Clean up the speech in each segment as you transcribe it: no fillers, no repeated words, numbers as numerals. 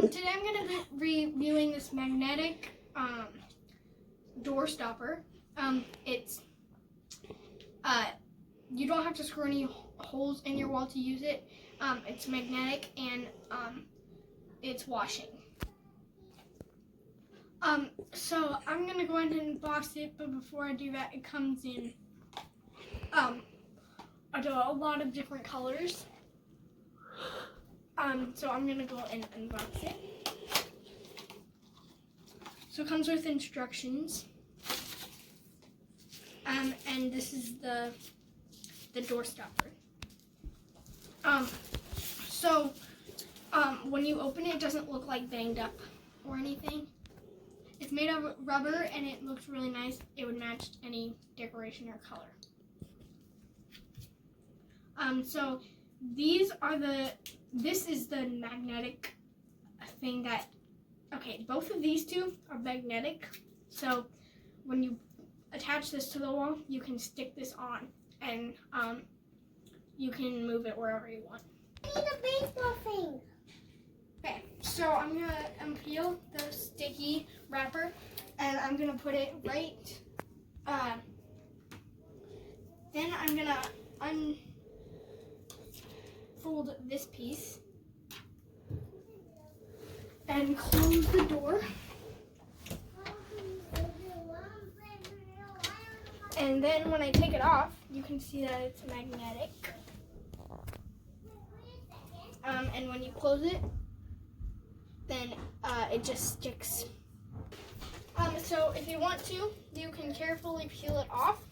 Today I'm going to be reviewing this magnetic door stopper. It's you don't have to screw any holes in your wall to use it. It's magnetic and it's washing. So I'm gonna go ahead and box it, but before I do that, it comes in a lot of different colors. So I'm gonna go and unbox it. So it comes with instructions. And this is the door stopper. When you open it, it doesn't look like banged up or anything. It's made of rubber and it looks really nice. It would match any decoration or color. So this is the magnetic thing that, okay, both of these two are magnetic. So when you attach this to the wall, you can stick this on and you can move it wherever you want. I need a baseball thing. Okay, so I'm gonna unpeel the sticky wrapper and I'm gonna put it right. Then I'm gonna unfold this piece and close the door. And then when I take it off, you can see that it's magnetic. And when you close it, then it just sticks. So if you want to, you can carefully peel it off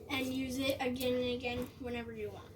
and use it again and again whenever you want.